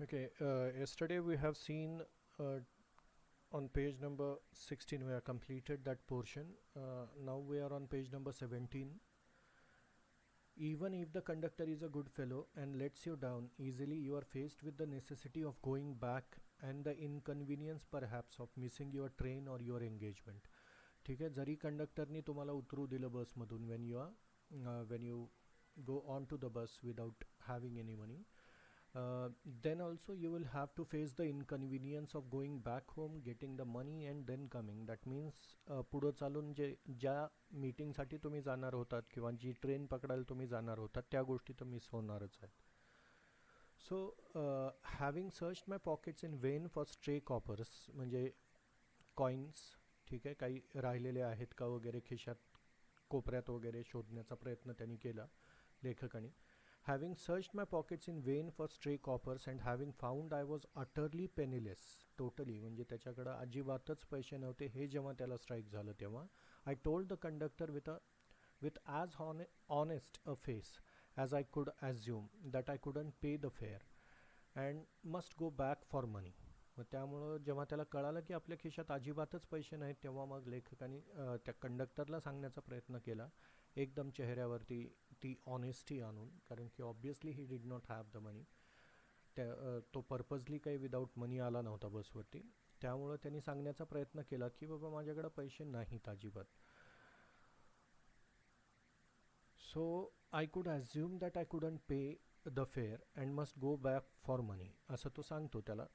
Okay, yesterday we have seen uh, on page number 16 we have completed that portion. Now we are on page number 17. Even if the conductor is a good fellow and lets you down easily, you are faced with the necessity of going back and the inconvenience perhaps of missing your train or your engagement. ठीक आहे, जरी कंडक्टरनी तुम्हाला उतरू दिलं बसमधून when you go on to the bus without having any money, then also you will have to face the inconvenience of going back home, getting the money and then coming. That means पुढं चालून ज्या मीटिंगसाठी तुम्ही जाणार होतात किंवा जी train पकडायला तुम्ही जाणार होतात त्या गोष्टी तर मिस होणारच आहेत. So having searched my pockets in vain for stray coppers म्हणजे कॉईन्स, ठीक आहे, काही राहिलेले आहेत का वगैरे खिशात कोपऱ्यात वगैरे शोधण्याचा प्रयत्न त्यांनी केला लेखकाने. Having searched my pockets in vain for stray coppers and having found I was utterly penniless, totally म्हणजे त्याच्याकडं अजिबातच पैसे नव्हते हे जेव्हा त्याला स्ट्राईक झालं तेव्हा I told the conductor with as honest a face as I could assume that I couldn't pay the fare and must go back for money. मग त्यामुळं जेव्हा त्याला कळालं की आपल्या खिशात अजिबातच पैसे नाहीत तेव्हा मग लेखकाने त्या कंडक्टरला सांगण्याचा प्रयत्न केला एकदम चेहऱ्यावरती ती ऑनेस्टी आणून, कारण की obviously he did not have the money. तो पर्पजली काही विदाऊट मनी आला नव्हता बसवरती. त्यामुळं त्यांनी सांगण्याचा प्रयत्न केला की बाबा माझ्याकडे पैसे नाहीत अजिबात. So I could assume that I couldn't pay the fare and must go back for money असं तो सांगतो त्याला.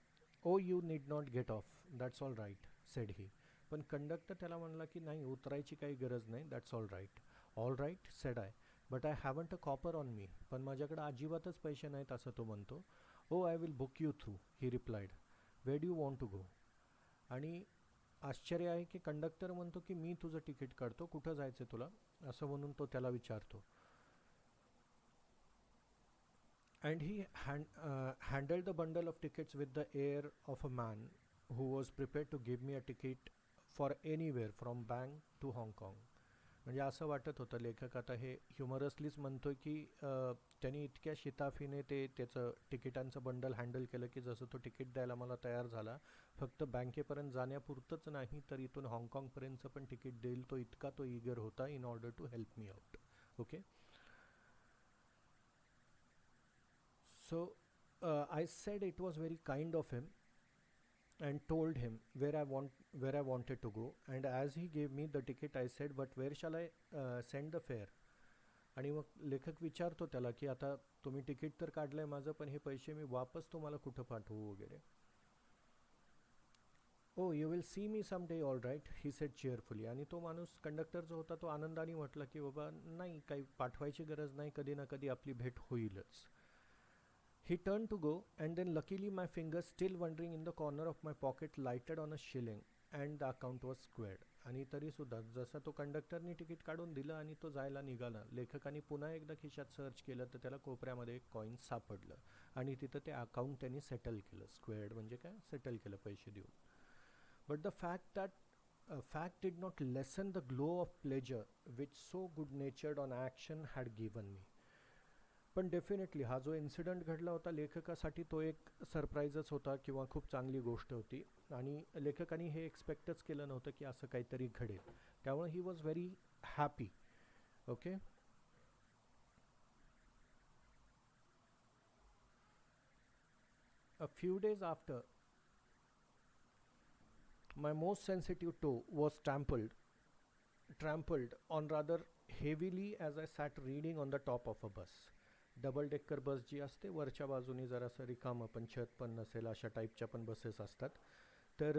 Oh you need not get off, that's all right said he. पण कंडक्टर त्याला म्हणला की नाही उतरायची काही गरज नाही, that's all right. All right said I, but I haven't a copper on me. पण माझ्याकडे अजिबातच पैसे नाहीत असं तो म्हणतो. Oh I will book you through, he replied. Way do you want to go. आणि आश्चर्य आहे की कंडक्टर म्हणतो की मी तुझं तिकीट काढतो, कुठं जायचं तुला, असं म्हणून तो त्याला विचारतो. And he handled the bundle of tickets with the air of a man who was prepared to give me a ticket for anywhere from Bang to Hong Kong. म्हणजे असं वाटत होतं लेखक आता हे ह्युमरसलीच म्हणतोय की त्यांनी इतक्या शिताफीने त्याचं तिकिटांचं बंडल हँडल केलं की जसं तो तिकीट द्यायला मला तयार झाला. फक्त बँकेपर्यंत जाण्यापुरतंच नाही तर इथून हाँगकाँगपर्यंतचं पण तिकीट देईल, तो इतका तो ईगर होता in order to help me out. Okay. So I said it was very kind of him and told him where I wanted to go. And as he gave me the ticket, I said, "But where shall I send the fare?" आणि मग लेखक विचारतो त्याला की आता तुम्ही ticket तर काढलंय माझं, पण हे पैसे मी वापस तुम्हाला कुठं पाठवू वगैरे. Oh you will see me some day all right, he said cheerfully. आणि तो माणूस कंडक्टर जो होता तो आनंदाने म्हटला की बाबा नाही, काही पाठवायची गरज नाही, कधी ना कधी आपली भेट होईलच. He turned to go, and then luckily my fingers, still wandering in the corner of my pocket, lighted on a shilling, and the account was squared. आणि तरीसुद्धा जसा तो कंडक्टरनी तिकीट काढून दिलं आणि तो जायला निघाला, लेखकाने पुन्हा एकदा खिशात सर्च केलं तर त्याला कोपऱ्यामध्ये एक कॉईन सापडलं आणि तिथं ते अकाउंट त्यांनी सेटल केलं. स्क्वेअर्ड म्हणजे काय, सेटल केलं पैसे देऊन. But the fact did not lesson the glow of pleasure which so good नेचर्ड on action had given me. पण डेफिनेटली हा जो इन्सिडंट घडला होता लेखकासाठी तो एक सरप्राईजच होता किंवा खूप चांगली गोष्ट होती. आणि लेखकाने हे एक्सपेक्टच केलं नव्हतं की असं काहीतरी घडेल. त्यामुळे he was very happy. Okay. A few days after my most sensitive toe was trampled on rather heavily as I sat reading on the top of a bus. Double decker bus जी असते वरच्या बाजूनी जरासं रिकामं पण छत पण नसेल अशा टाईपच्या पण बसेस असतात. तर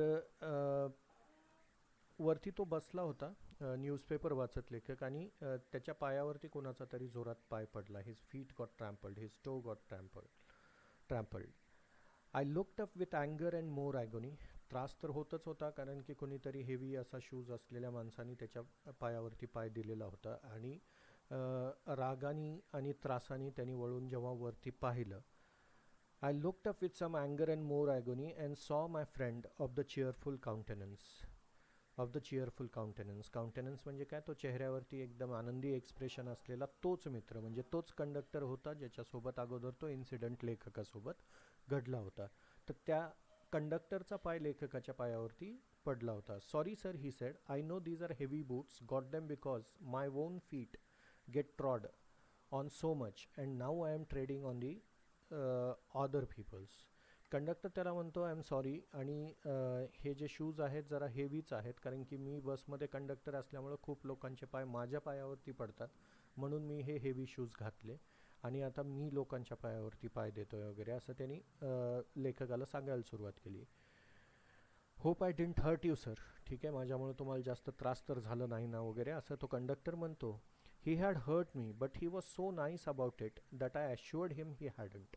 वरती तो बसला होता न्यूजपेपर वाचत लेखक, आणि त्याच्या पायावरती कोणाचा तरी जोरात पाय पडला. His feet got trampled, his toe got trampled. I looked up with अँगर अँड मोर ॲगोनी. त्रास तर होतच होता कारण की कोणीतरी हेवी असा शूज असलेल्या माणसाने त्याच्या पायावरती पाय दिलेला होता. आणि रागाने आणि त्रासाने त्यांनी वळून जेव्हा वरती पाहिलं, I looked up with some अँगर and more agony and saw my friend of the cheerful countenance of the cheerful countenance. Countenance म्हणजे काय, तो चेहऱ्यावरती एकदम आनंदी एक्सप्रेशन असलेला तोच मित्र, म्हणजे तोच कंडक्टर होता ज्याच्यासोबत अगोदर तो इन्सिडेंट लेखकासोबत घडला होता. तर त्या कंडक्टरचा पाय लेखकाच्या पायावरती पडला होता. Sorry sir, he said, I know these are heavy boots, got them because my own feet get trod on so much and now I am treading on the other peoples. Conductor त्याला म्हणतो I am sorry, आणि हे जे shoes आहेत जरा हेवीच आहेत, कारण की मी बसमध्ये कंडक्टर असल्यामुळं खूप लोकांचे पाय माझ्या पायावरती पडतात, म्हणून मी हे हेवी शूज घातले आणि आता मी लोकांच्या पायावरती पाय देतोय वगैरे, असं त्यांनी लेखकाला सांगायला सुरुवात केली. Hope I didn't hurt you sir, ठीक आहे, माझ्यामुळे तुम्हाला जास्त त्रास तर झालं नाही ना वगैरे, असं तो कंडक्टर म्हणतो. He had hurt me but he was so nice about it that I assured him he hadn't.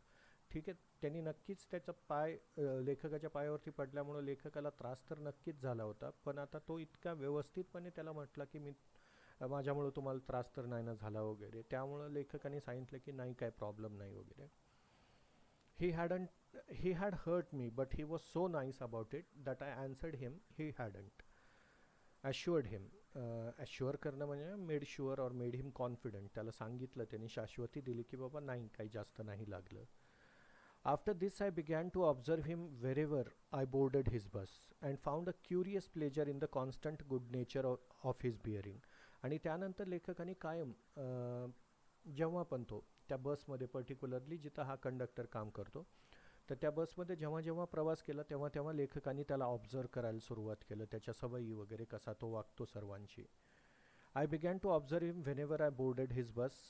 ठीक आहे, त्यांनी नक्कीच त्याचा पाय लेखकाच्या पायावरती पडल्यामुळं लेखकाला त्रास तर नक्कीच झाला होता, पण आता तो इतका व्यवस्थितपणे त्याला म्हटला की मी माझ्यामुळं तुम्हाला त्रास तर नाही ना झाला वगैरे, त्यामुळं लेखकाने सांगितलं की नाही, काय प्रॉब्लेम नाही वगैरे. He had hurt me, but he was so nice about it that I answered him he hadn't. Assured him. Assure करणं म्हणजे मेड शुअर और मेड हिम कॉन्फिडंट. त्याला सांगितलं, त्यांनी शाश्वती दिली की बाबा नाही, काही जास्त नाही लागलं. After this, I began to observe him wherever I boarded his bus and found a curious pleasure in the constant good nature of his bearing. आणि त्यानंतर लेखकाने कायम जेव्हा पण तो त्या बसमध्ये, पर्टिक्युलरली जिथं हा कंडक्टर काम करतो, तर त्या बसमध्ये जेव्हा जेव्हा प्रवास केला तेव्हा तेव्हा लेखकाने त्याला ऑब्झर्व करायला सुरुवात केलं, त्याच्या सवयी वगैरे, कसा तो वागतो सर्वांशी. I began to observe him whenever I boarded his bus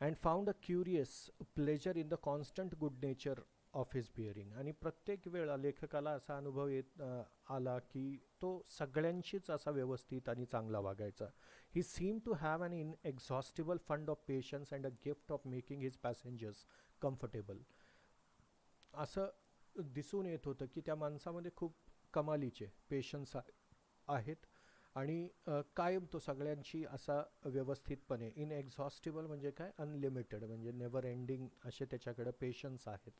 and found a curious pleasure in the constant good nature of his bearing. आणि प्रत्येक वेळा लेखकाला असा अनुभव येत आला की तो सगळ्यांशीच असा व्यवस्थित आणि चांगला वागायचा. He seem to have an inexhaustible fund of patience and a gift of making his passengers comfortable. असं दिसून येत होतं की त्या माणसामध्ये खूप कमालीचे पेशन्स आहेत आणि कायम तो सगळ्यांशी असा व्यवस्थितपणे, इनएक्झॉस्टिबल म्हणजे काय, अनलिमिटेड म्हणजे नेवर एंडिंग असे त्याच्याकडे पेशन्स आहेत,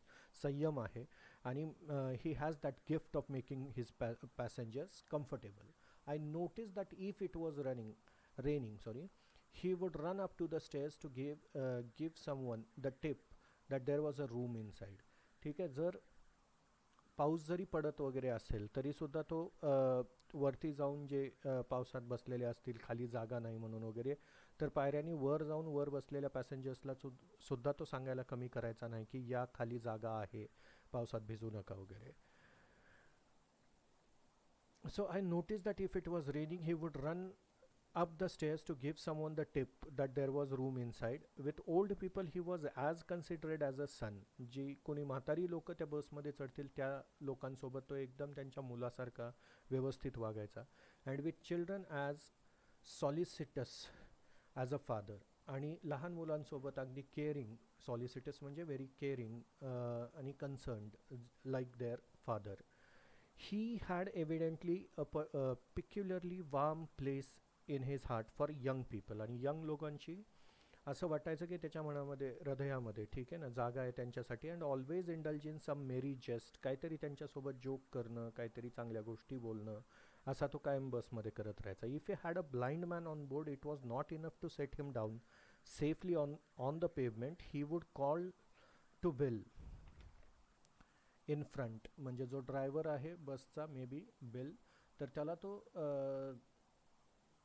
संयम आहे, आणि he has that gift of making his passengers comfortable. I notice that if it was raining he would run up to the stairs to give someone the tip that there was a room inside. ठीक आहे, जर पाऊस जरी पडत वगैरे असेल तरी सुद्धा तो वरती जाऊन, जे पावसात बसलेले असतील, खाली जागा नाही म्हणून वगैरे, तर पायऱ्यांनी वर जाऊन वर बसलेल्या पॅसेंजर्सला सुद्धा तो सांगायला कमी करायचा नाही की या खाली जागा आहे, पावसात भिजू नका वगैरे. So I noticed that if it was raining, he would run up the stairs to give someone the tip that there was room inside. With old people he was as considerate as a son. जी कोणी म्हातारी लोक त्या बसमध्ये चढतील त्या लोकांसोबत तो एकदम त्यांच्या मुलासारखा व्यवस्थित वागायचा. And with children as solicitous as a father. आणि लहान मुलांसोबत अगदी केअरिंग, सॉलिसिटस म्हणजे व्हेरी केअरिंग आणि concerned, like their father. He had evidently a peculiarly warm place in his heart for young people. आणि यंग लोकांची असं वाटायचं की त्याच्या मनामध्ये, हृदयामध्ये, ठीक आहे ना, जागा आहे त्यांच्यासाठी. अँड ऑलवेज इंडल्ज इन सम मेरी जेस्ट, काहीतरी त्यांच्यासोबत जोक करणं, काहीतरी चांगल्या गोष्टी बोलणं, असा तो कायम बसमध्ये करत राहायचा. If you had a blind man on board it was not enough to set him down safely on the pavement. He would call to Bill in front. म्हणजे जो ड्रायव्हर आहे बसचा, मे बी बिल, तर त्याला तो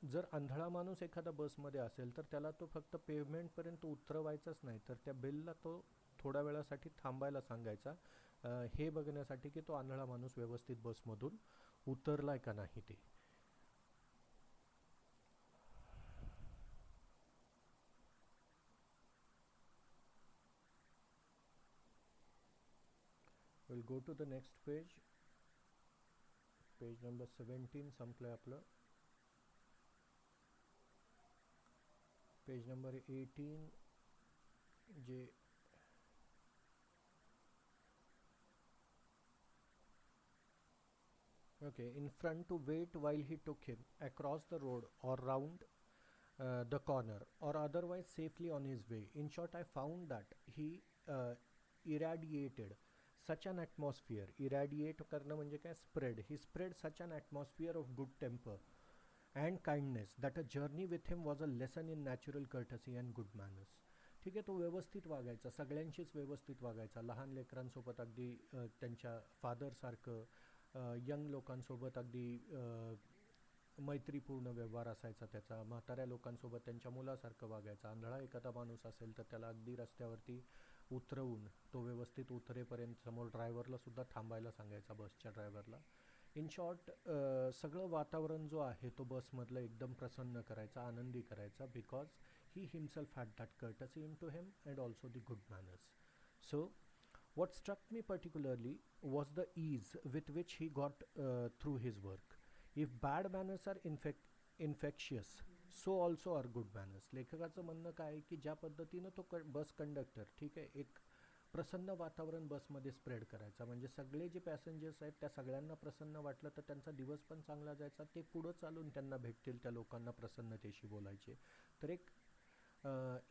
जर आंधळा माणूस एखादा बसमध्ये असेल तर त्याला तो फक्त पेवमेंटपर्यंत उतरवायचाच नाही, तर त्या बिलला तो थोड्या वेळासाठी थांबायला सांगायचा, हे बघण्यासाठी की तो आंधळा माणूस व्यवस्थित बसमधून उतरलाय का नाही ते. Will go to the next page. Page number 17 संपलं आपलं. पेज नंबर 18 जे okay, in front to wait while he took him across the road or round the corner or otherwise safely on his way. In short, I found that he irradiated such an atmosphere, irradiate करणं म्हणजे काय, spread, he spread such an atmosphere of good temper and kindness that a journey with him was a lesson in natural courtesy and good manners. ठीक आहे, तो व्यवस्थित वागायचा, सगळ्यांशीच व्यवस्थित वागायचा, लहान लेकरांसोबत अगदी त्यांच्या फादरसारखं, यंग लोकांसोबत अगदी मैत्रीपूर्ण व्यवहार असायचा त्याचा, म्हाताऱ्या लोकांसोबत त्यांच्या मुलासारखं वागायचा, आंधळा एखादा माणूस असेल तर त्याला अगदी रस्त्यावरती उतरवून तो व्यवस्थित उतरेपर्यंत समोर ड्रायव्हरला सुद्धा थांबायला सांगायचा, बसच्या ड्रायव्हरला. इन शॉर्ट, सगळं वातावरण जो आहे तो बसमधलं एकदम प्रसन्न करायचा, आनंदी करायचा, because he himself had that courtesy in to him and also the good manners. So what struck me particularly was the ease with which he got through his work. If bad manners are infectious, so also are good manners. लेखकाचं म्हणणं काय आहे की ज्या पद्धतीनं तो bus conductor, ठीक आहे, एक प्रसन्न वातावरण बसमध्ये स्प्रेड करायचा, म्हणजे सगळे जे पॅसेंजर्स आहेत त्या सगळ्यांना प्रसन्न वाटलं तर त्यांचा दिवस पण चांगला जायचा, ते पुढं चालून त्यांना भेटतील त्या लोकांना प्रसन्नतेशी बोलायचे. तर एक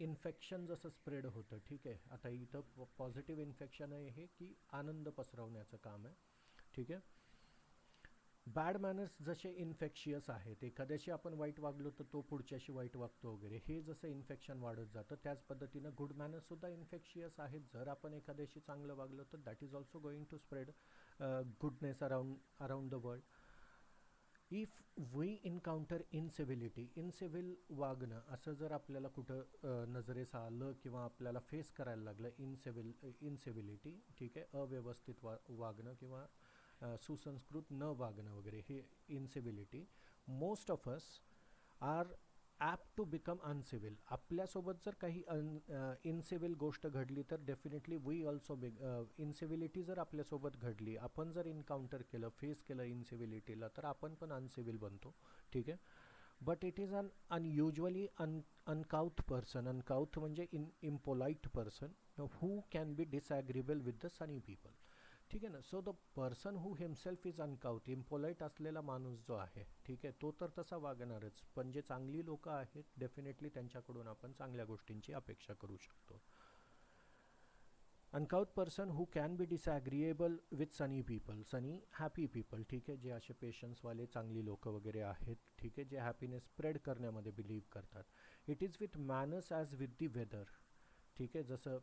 इन्फेक्शन जसं स्प्रेड होतं, ठीक आहे, आता इथं पॉझिटिव्ह इन्फेक्शन आहे हे की आनंद पसरवण्याचं काम आहे. ठीक आहे, बॅड मॅनर्स जसे इन्फेक्शियस आहेत, एखाद्याशी आपण वाईट वागलो तर तो पुढच्याशी वाईट वागतो वगैरे, हे जसं इन्फेक्शन वाढत जातं त्याच पद्धतीनं गुड मॅनर्ससुद्धा इन्फेक्शियस आहेत. जर आपण एखाद्याशी चांगलं वागलो तर that is also going to spread goodness around the world. If we encounter incivil वागणं असं जर आपल्याला कुठं नजरेस आलं किंवा आपल्याला फेस करायला लागलं इनसिव्हिलिटी, ठीक आहे, अव्यवस्थित वागणं किंवा सुसंस्कृत न वागणं वगैरे, हे incivility, most of us are apt to become uncivil. आपल्यासोबत जर काही इनसिव्हिल गोष्ट घडली तर डेफिनेटली वी ऑल्सो इनसिव्हिलिटी जर आपल्यासोबत घडली, आपण जर इन्काउंटर केलं, फेस केलं इनसिव्हिलिटीला, तर आपण पण अनसिव्हिल बनतो. ठीक आहे, but it is unusually uncouth person, uncouth म्हणजे impolite person who can be disagreeable with the sunny people. ठीक आहे ना. So the person who himself is uncouth, impolite असलेला माणूस जो आहे, ठीक आहे, तो तर तसा वागणारच, पण जे चांगली लोकं आहेत डेफिनेटली त्यांच्याकडून आपण चांगल्या गोष्टींची अपेक्षा करू शकतो. Uncouth person who can be disagreeable with sunny people, sunny happy people, ठीक आहे, जे असे पेशन्सवाले चांगली लोकं वगैरे आहेत, ठीक आहे, जे हॅपीनेस स्प्रेड करण्यामध्ये बिलीव्ह करतात. It is with manners as with the weather, ठीक आहे, जसं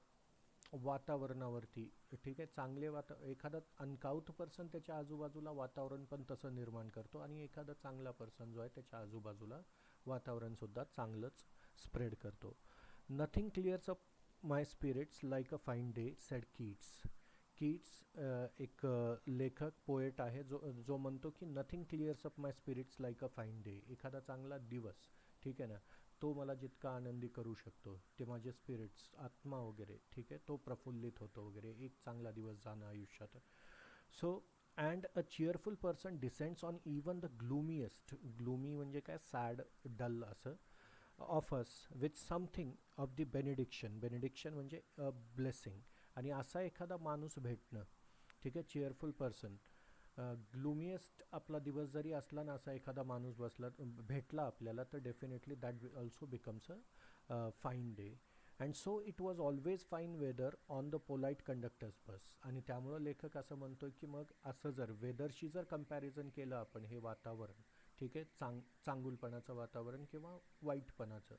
वातावरणावरती, ठीक आहे, चांगले एखादा अनकाउथ पर्सन त्याच्या आजूबाजूला वातावरण पण तसं निर्माण करतो, आणि एखादा चांगला पर्सन जो आहे त्याच्या आजूबाजूला वातावरणसुद्धा चांगलंच स्प्रेड करतो. Nothing clears up my spirits like a fine day, said Keats. एक लेखक, पोएट आहे, जो म्हणतो की nothing clears up my spirits like a fine day. एखादा चांगला दिवस, ठीक आहे ना, तो मला जितका आनंदी करू शकतो, ते माझे स्पिरिट्स, आत्मा वगैरे, ठीक आहे, तो प्रफुल्लित होतो वगैरे, एक चांगला दिवस जाणं आयुष्यात. So and a cheerful person descends on even the gloomiest, gloomy म्हणजे काय, सॅड, डल असं, of us with something of the benediction म्हणजे ब्लेसिंग. आणि असा एखादा माणूस भेटणं, ठीक आहे, चिअरफुल पर्सन, ग्लुमिएस्ट आपला दिवस जरी असला ना, असा एखादा माणूस भेटला आपल्याला, तर definitely that also becomes a fine day. And so it was always fine weather on the polite conductor's bus. आणि त्यामुळं लेखक असं म्हणतो की मग असं जर वेदरशी जर कम्पॅरिझन केलं आपण, हे वातावरण, ठीक आहे, चांगुलपणाचं वातावरण किंवा वाईटपणाचं,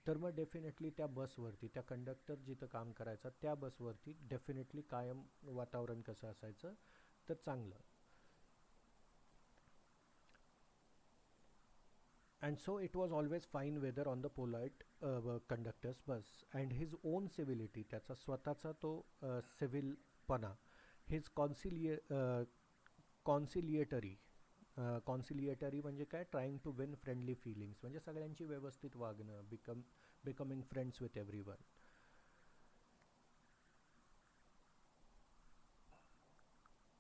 तर मग डेफिनेटली त्या बसवरती, त्या कंडक्टर जिथं काम करायचा त्या बसवरती डेफिनेटली कायम वातावरण कसं असायचं, तर चांगलं. And so it was always fine weather on the polite conductor's bus. And his own civility, त्याचा स्वतःचा तो सिव्हिलपणा, his कॉन्सिलिएटरी म्हणजे काय, trying to win friendly feelings, म्हणजे सगळ्यांची व्यवस्थित वागणं, becoming friends with everyone.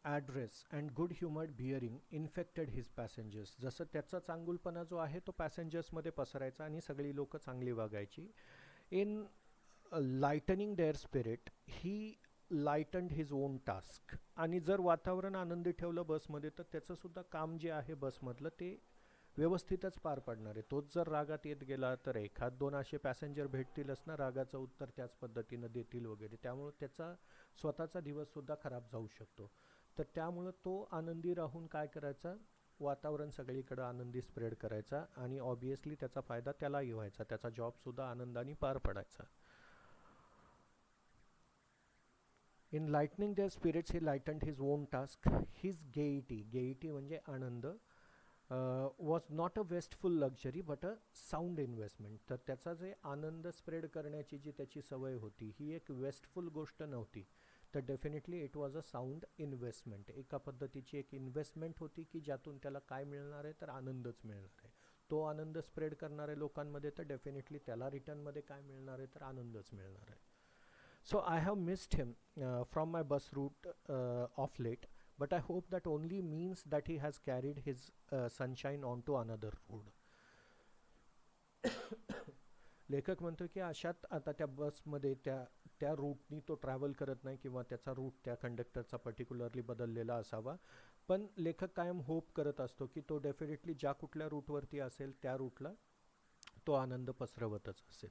Address and good humoured bearing infected his passengers. जसं त्याचा चांगुलपणा जो आहे तो पॅसेंजर्समध्ये पसरायचा आणि सगळी लोकं चांगली वागायची. In lightening their spirit he lightened his own task. आणि जर वातावरण आनंदी ठेवलं बसमध्ये, तर त्याचंसुद्धा काम जे आहे बसमधलं ते व्यवस्थितच पार पाडणार आहे. तोच जर रागात येत गेला तर एखाद दोन असे पॅसेंजर भेटतीलच ना, रागाचं उत्तर त्याच पद्धतीनं देतील वगैरे, त्यामुळं त्याचा स्वतःचा दिवससुद्धा खराब जाऊ शकतो. तर त्यामुळं तो आनंदी राहून काय करायचा, वातावरण सगळीकडं आनंदी स्प्रेड करायचा आणि ऑब्वियसली त्याचा फायदा त्यालाही व्हायचा, त्याचा जॉबसुद्धा आनंदाने पार पडायचा. In lightening their spirits he lightened his own task. His gaiety म्हणजे आनंद, was not a wasteful luxury but a sound investment. तर त्याचा जे आनंद स्प्रेड करण्याची जी त्याची सवय होती ही एक वेस्टफुल गोष्ट नव्हती, तर definitely it was a sound investment. एका पद्धतीची एक इन्व्हेस्टमेंट होती की ज्यातून त्याला काय मिळणार आहे, तर आनंदच मिळणार आहे. तो आनंद स्प्रेड करणाऱ्या लोकांमध्ये तर डेफिनेटली त्याला रिटर्नमध्ये काय मिळणार आहे, तर आनंदच मिळणार आहे. So I have missed him from my bus route of late, but I hope that only means that he has carried his sunshine onto another road. लेखक म्हणतो की अशात आता त्या बसमध्ये त्या त्या रूटनी तो ट्रॅव्हल करत नाही किंवा त्याचा रूट त्या कंडक्टरचा पर्टिक्युलरली बदललेला असावा, पण लेखक कायम होप करत असतो की तो डेफिनेटली ज्या कुठल्या रूटवरती असेल त्या रूटला तो आनंद पसरवतच असेल.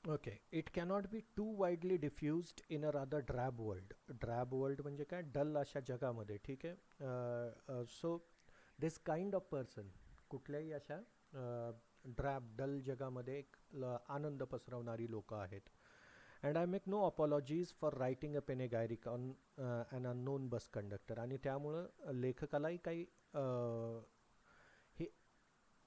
Okay, it cannot be too widely diffused in a rather drab world. Drab world म्हणजे काय, डल अशा जगामध्ये, ठीक आहे. So this kind of person, कुठल्याही अशा ड्रॅब डल जगामध्ये एक आनंद पसरवणारी लोकं आहेत. And I make no apologies for writing a panegyric on an unknown bus conductor. आणि त्यामुळं लेखकालाही काही हे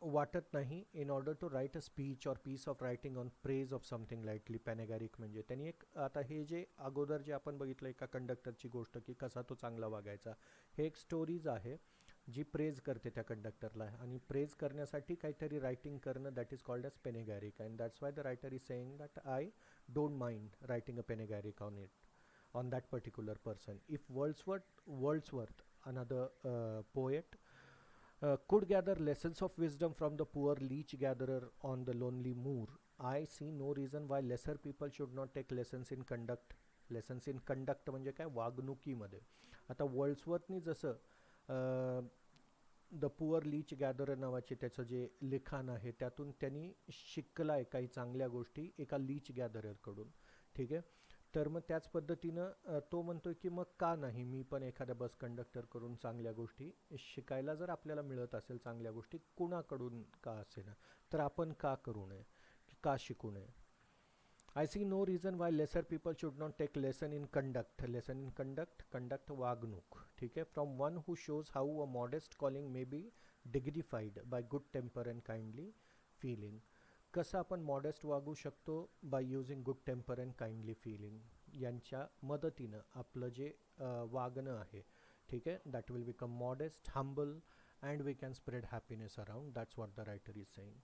वाटत नाही in order to write a speech or piece of writing on praise of something lightly panegyric. म्हणजे त्यांनी एक, आता हे जे अगोदर जे आपण बघितलं एका कंडक्टरची गोष्ट की कसा तो चांगला वागायचा, हे एक स्टोरीज आहे जी प्रेज करते त्या कंडक्टरला, आणि प्रेज करण्यासाठी काहीतरी रायटिंग करणं, that is called as panegyric. And that's why the writer is saying that I don't mind writing a panegyric on it, on that particular person. If Wordsworth, another poet, could gather lessons of wisdom from the poor leech gatherer on the lonely moor, I see no reason why lesser people should not take lessons in conduct. Lessons in conduct म्हणजे काय, वागणुकीमध्ये. आता वर्ड्सवर्थनी जसं the poor leech gatherer नावाचे त्याचं जे लिखाण आहे त्यातून त्यांनी शिकलाय काही चांगल्या गोष्टी एका लीच गॅदररकडून, ठीक आहे. तर मग त्याच पद्धतीनं तो म्हणतोय की मग का नाही मी पण एखाद्या बस कंडक्टर करून चांगल्या गोष्टी शिकायला जर आपल्याला मिळत असेल, चांगल्या गोष्टी कुणाकडून का असेना, तर आपण का करू नये, का शिकू नये. I see no reason why lesser people should not take lesson in conduct. Lesson in conduct, conduct वागणूक, ठीक आहे. From one who shows how a modest calling may be dignified by good temper and kindly feeling. कसं आपण modest वागू शकतो, by using good temper and kindly feeling यांच्या मदतीनं आपलं जे वागणं आहे, ठीक आहे, that will become modest, humble, and we can spread happiness around. That's what the writer is saying.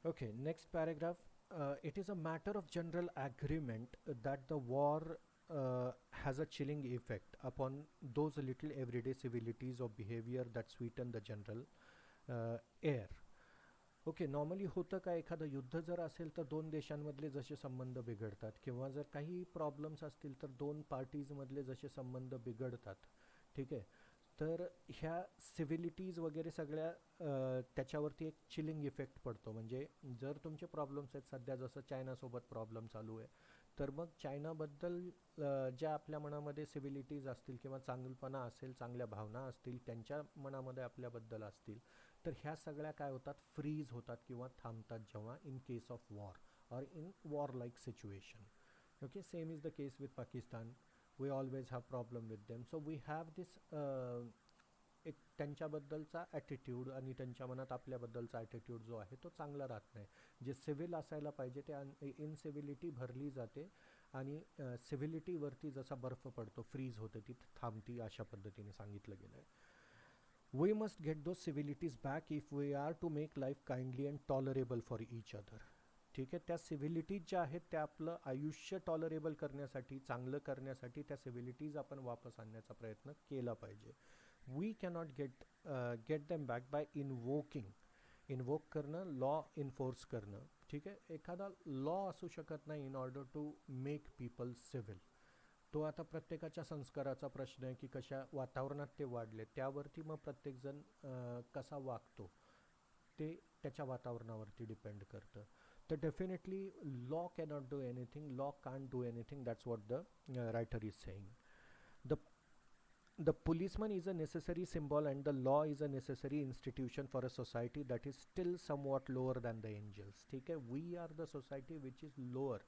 Okay, next paragraph. It is a matter of general agreement that the war has a chilling effect upon those little everyday civilities of behavior that sweeten the general air. Okay, normally होतं का, एखादं युद्ध जर असेल तर दोन देशांमधले जसे संबंध बिघडतात, किंवा जर काही प्रॉब्लेम्स असतील तर दोन पार्टीजमधले जसे संबंध बिघडतात, ठीक आहे. तर ह्या सिव्हिलिटीज वगैरे सगळ्या त्याच्यावरती एक चिलिंग इफेक्ट पडतो. म्हणजे जर तुमचे प्रॉब्लेम्स आहेत, सध्या जसं चायनासोबत प्रॉब्लेम चालू आहे, तर मग चायनाबद्दल ज्या आपल्या मनामध्ये सिव्हिलिटीज असतील किंवा चांगलपणा असेल, चांगल्या भावना असतील, त्यांच्या मनामध्ये आपल्याबद्दल असतील, तर ह्या सगळ्या काय होतात, फ्रीज होतात किंवा थांबतात जेव्हा in case of war or in war like situation. Okay, same is the case with Pakistan. We always have problem with them. So we have this एक त्यांच्याबद्दलचा ॲटिट्यूड आणि त्यांच्या मनात आपल्याबद्दलचा ॲटिट्यूड जो आहे तो चांगला राहत नाही. जे सिव्हिल असायला पाहिजे ते इनसिव्हिलिटी भरली जाते, आणि सिव्हिलिटीवरती जसा बर्फ पडतो, फ्रीज होते, ती थांबती, अशा पद्धतीने सांगितलं गेलं आहे. We must get those civilities back if we are to make life kindly and tolerable for each other. ठीक आहे, त्या सिव्हिलिटीज ज्या आहेत त्या आपलं आयुष्य टॉलरेबल करण्यासाठी, चांगलं करण्यासाठी त्या सिव्हिलिटीज आपण वापस आणण्याचा प्रयत्न केला पाहिजे. We cannot get them back by invoke करणं, लॉ इन्फोर्स करणं, ठीक आहे. एखादा लॉ असू शकत नाही in order to make people civil. तो आता प्रत्येकाच्या संस्काराचा प्रश्न आहे की कशा वातावरणात ते वाढले, त्यावरती मग प्रत्येकजण कसा वागतो ते त्याच्या वातावरणावरती डिपेंड करतं. तर definitely law cannot do anything, law can't do anything, that's what the writer is saying. The The policeman is a necessary symbol and the law is a necessary institution for a society that is still somewhat lower than the angels. ठीक आहे, we are the society which is lower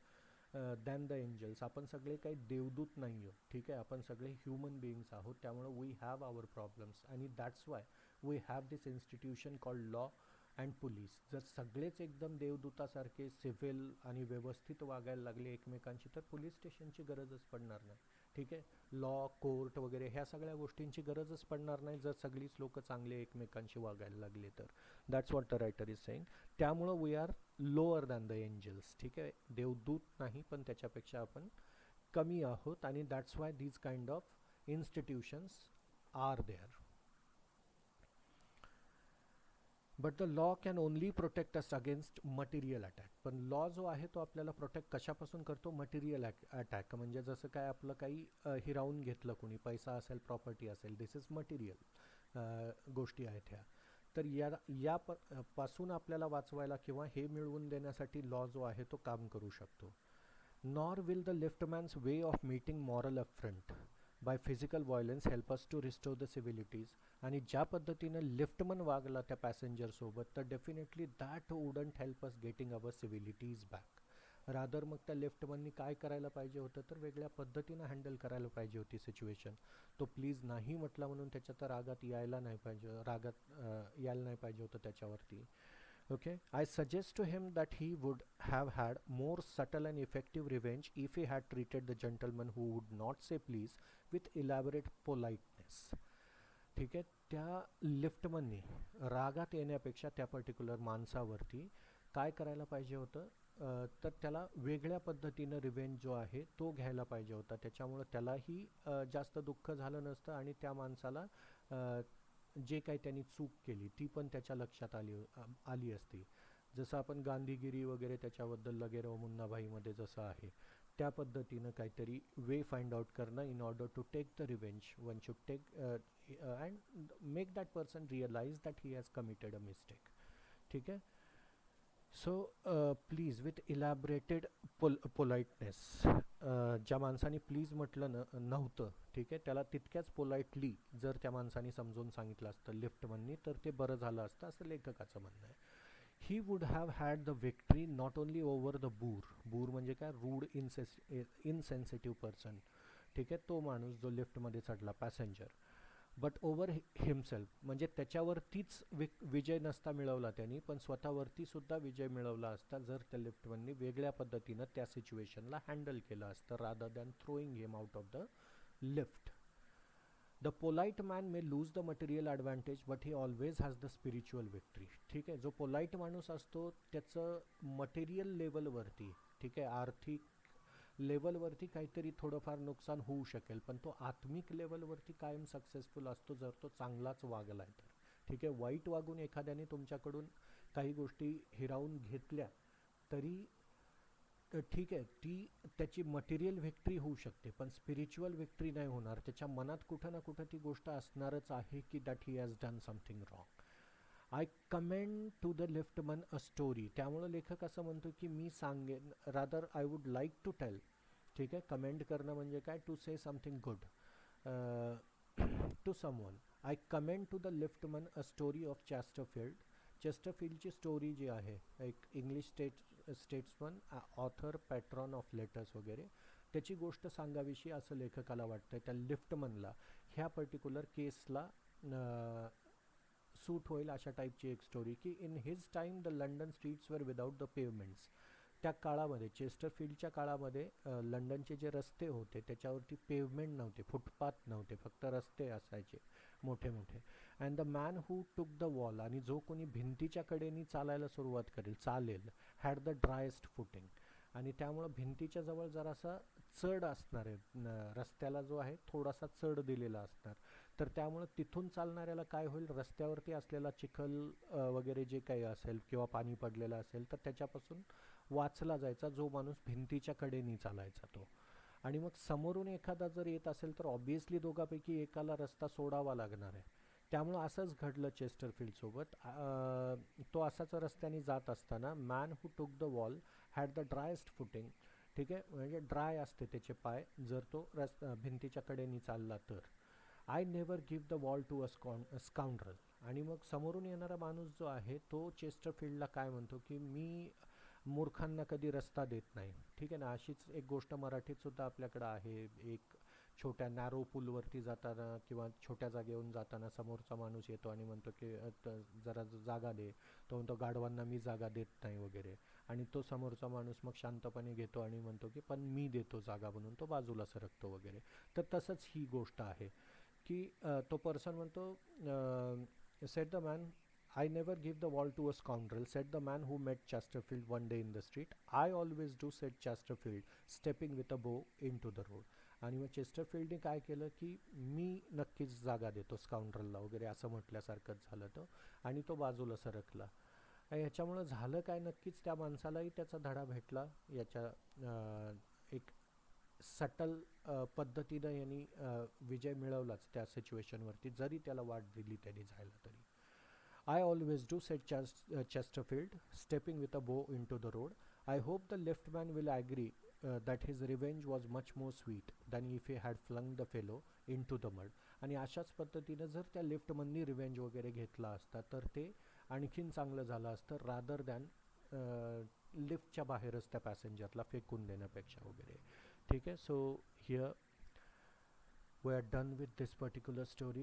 than the angels. आपण सगळे काही देवदूत नाही आहोत, ठीक आहे, आपण सगळे ह्युमन बिईंग्स आहोत. त्यामुळे वी हॅव आवर प्रॉब्लेम्स आणि that's why we have this institution called law and police. जर सगळेच एकदम देवदूतासारखे सिव्हिल आणि व्यवस्थित वागायला लागले एकमेकांशी तर पोलीस स्टेशनची गरजच पडणार नाही. ठीक आहे, लॉ कोर्ट वगैरे ह्या सगळ्या गोष्टींची गरजच पडणार नाही जर सगळीच लोक चांगले एकमेकांशी वागायला लागले तर. That's what the writer is saying. त्यामुळं we are lower than the angels. ठीक आहे, देवदूत नाही पण त्याच्यापेक्षा आपण कमी आहोत आणि that's why these kind of institutions are there. But the law can only protect us against material attack. पण लॉ जो आहे तो आपल्याला प्रोटेक्ट कशापासून करतो? Material attack. म्हणजे जसं काय आपलं काही हिरावून घेतलं कोणी, पैसा असेल, प्रॉपर्टी असेल, दिस इज मटेरियल गोष्टी आहेत ह्या. तर या पासून आपल्याला वाचवायला किंवा हे मिळवून देण्यासाठी लॉ जो आहे तो काम करू शकतो. Nor will the liftman's way of meeting moral affront by physical violence help us to restore the civilities. आणि ज्या पद्धतीनं लिफ्टमन वागला त्या पॅसेंजरसोबत तर definitely that wouldn't help us getting our civilities back. Rather मग त्या लिफ्टमननी काय करायला पाहिजे होतं तर वेगळ्या पद्धतीनं हँडल करायला पाहिजे होती सिच्युएशन. तो प्लीज नाही म्हटला म्हणून त्याच्या तर रागात यायला नाही पाहिजे होतं त्याच्यावरती. Okay, I suggest to him that he would have had more subtle and effective revenge if he had treated the gentleman who would not say please with elaborate politeness. ठीक आहे, त्या लिफ्टमननी रागात येण्यापेक्षा त्या पर्टिक्युलर माणसावरती काय करायला पाहिजे होतं तर त्याला वेगळ्या पद्धतीनं रिव्हेंज जो आहे तो घ्यायला पाहिजे होता. त्याच्यामुळं त्यालाही जास्त दुःख झालं नसतं आणि त्या माणसाला जे काही त्यांनी चूक केली ती पण त्याच्या लक्षात आली असती. जसं आपण गांधीगिरी वगैरे त्याच्याबद्दल लगेरो मुन्नाभाईमध्ये जसं आहे त्या पद्धतीनं काहीतरी वे फाइंड आउट करणं in order to take the revenge. One should take and make that person realize that he has committed a mistake. ठीक आहे, so please with elaborated politeness. ज्या माणसाने प्लीज म्हटलं नव्हतं ठीक आहे त्याला तितक्याच पोलाइटली जर त्या माणसाने समजून सांगितलं असतं लिफ्टमननी तर ते बरं झालं असतं असं लेखकाचं म्हणणं आहे. He would have had the victory not only over the boor म्हणजे काय रूड इनसेन्सिटिव्ह पर्सन. ठीक आहे, तो माणूस जो लिफ्टमध्ये चढला पॅसेंजर, बट ओव्हर हिमसेल्फ म्हणजे त्याच्यावरतीच विजय नसता मिळवला त्यांनी पण स्वतःवरती सुद्धा विजय मिळवला असता जर त्या लिफ्टमननी वेगळ्या पद्धतीनं त्या सिच्युएशनला हँडल केलं असतं rather than throwing him out of the lift. The polite man may lose the material advantage but he always has the spiritual victory. ठीक आहे, जो पोलाइट माणूस असतो त्याचं मटेरियल लेवलवरती ठीक आहे आर्थिक लेवलवरती काहीतरी थोडंफार नुकसान होऊ शकेल पण तो आत्मिक लेवलवरती कायम सक्सेसफुल असतो जर तो चांगलाच वागला आहे तर. ठीक आहे, वाईट वागून एखाद्याने तुमच्याकडून काही गोष्टी हिरावून घेतल्या तरी ठीक आहे ती त्याची मटेरियल व्हिक्ट्री होऊ शकते पण स्पिरिच्युअल व्हिक्ट्री नाही होणार. त्याच्या मनात कुठं ना कुठं ती गोष्ट असणारच आहे की that he has done something wrong. I commend to the liftman a story. त्यामुळं लेखक असं म्हणतो की मी सांगेन rather I would like to tell. ठीक आहे, कमेंट करणं म्हणजे काय to say something good to someone. I commend to the liftman a story of Chesterfield. चेस्टरफील्डची स्टोरी जी आहे एक English statesman author patron of letters वगैरे त्याची गोष्ट सांगाविषयी असं लेखकाला वाटतं त्या लिफ्टमनला ह्या पर्टिक्युलर केसला सूट होईल अशा टाईपची एक स्टोरी की in his time the London streets वर विदाऊट द पेवमेंट्स. त्या काळामध्ये चेस्टरफील्डच्या काळामध्ये लंडनचे जे रस्ते होते त्याच्यावरती पेवमेंट नव्हते, फुटपाथ नव्हते, फक्त रस्ते असायचे मोठे मोठे. And the man who took the wall आणि जो कोणी भिंतीच्या कडेनी चालायला सुरुवात चालेल हॅड द ड्रायस्ट फुटिंग. आणि त्यामुळं भिंतीच्या जवळ जरासा चढ असणार आहे रस्त्याला जो आहे थोडासा चढ दिलेला असणार तर त्यामुळं तिथून चालणाऱ्याला काय होईल रस्त्यावरती असलेला चिखल वगैरे जे काही असेल किंवा पाणी पडलेलं असेल तर त्याच्यापासून वाचला जायचा जो माणूस भिंतीच्या कडेनी चालायचा तो. आणि मग समोरून एखादा जर येत असेल तर ऑब्विसली दोघांपैकी एकाला रस्ता सोडावा लागणार आहे. त्यामुळं असंच घडलं चेस्टरफील्ड सोबत. तो असाच रस्त्याने जात असताना man who took the wall had the driest footing. ठीक आहे, म्हणजे ड्राय असते त्याचे पाय जर तो भिंतीच्या कडेने चालला तर. I never give the wall to a scoundrel. आणि मग समोरून येणारा माणूस जो आहे तो चेस्टरफील्डला काय म्हणतो की मी मूर्खांना कधी रस्ता देत नाही. ठीक आहे ना, अशीच एक गोष्ट मराठीत सुद्धा आपल्याकडं आहे. एक छोट्या नॅरो पूलवरती जाताना किंवा छोट्या जागेवरून जाताना समोरचा माणूस येतो आणि म्हणतो की जरा जागा दे. तो म्हणतो गाढवांना मी जागा देत नाही वगैरे. आणि तो समोरचा माणूस मग शांतपणे घेतो आणि म्हणतो की पण मी देतो जागा, म्हणून तो बाजूला सरकतो वगैरे. तर तसंच ही गोष्ट आहे की तो पर्सन म्हणतो set the man I never give the wall to a scoundrel, said the man who met Chesterfield one day in the street. I always do, said Chesterfield, stepping with a bow into the road. आणि मग चेस्टरफील्डने काय केलं की मी नक्कीच जागा देतो स्काउंड्रलला वगैरे असं म्हटल्यासारखंच झालं तो. आणि तो बाजूला सरकला. ह्याच्यामुळं झालं काय, नक्कीच त्या माणसालाही त्याचा धडा भेटला. याच्या एक सटल पद्धतीनं यांनी विजय मिळवलाच त्या सिच्युएशनवरती, जरी त्याला वाट दिली त्यांनी जायला तरी. I always do, said Chesterfield, stepping with a bow into the road. I hope the liftman will agree that his revenge was much more sweet than if he had flung the fellow into the mud. आणि अशाच पद्धतीनं जर त्या लिफ्टमननी revenge वगैरे घेतला असता तर ते आणखीन चांगलं झालं असतं, रादर दॅन लिफ्टच्या बाहेरच त्या पॅसेंजरला फेकून देण्यापेक्षा वगैरे. ठीक आहे, so here we are done with this particular story,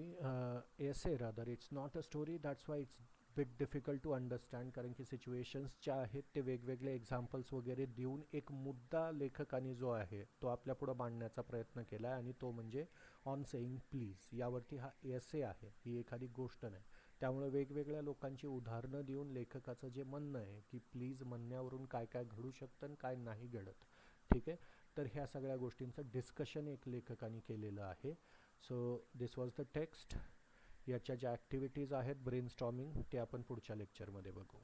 essay rather. It's not a story, that's why it's bit difficult to understand, कारण की सिच्युएशन्स ज्या आहेत ते वेगवेगळे एक्झाम्पल्स वगैरे देऊन एक मुद्दा लेखकाने जो आहे तो आपल्या पुढं मांडण्याचा प्रयत्न केला आहे, आणि तो म्हणजे ऑन सेईंग प्लीज. यावरती हा एसे आहे, ही एखादी गोष्ट नाही. त्यामुळे वेगवेगळ्या लोकांची उदाहरणं देऊन लेखकाचं जे म्हणणं आहे की प्लीज म्हणण्यावरून काय काय घडू शकतं आणि काय नाही घडत. ठीक आहे, तर ह्या सगळ्या गोष्टींचं डिस्कशन एक लेखकाने केलेलं आहे. So this was the text. याच्या ज्या ॲक्टिव्हिटीज आहेत ब्रेनस्टॉर्मिंग, ते आपण पुढच्या लेक्चरमध्ये बघू.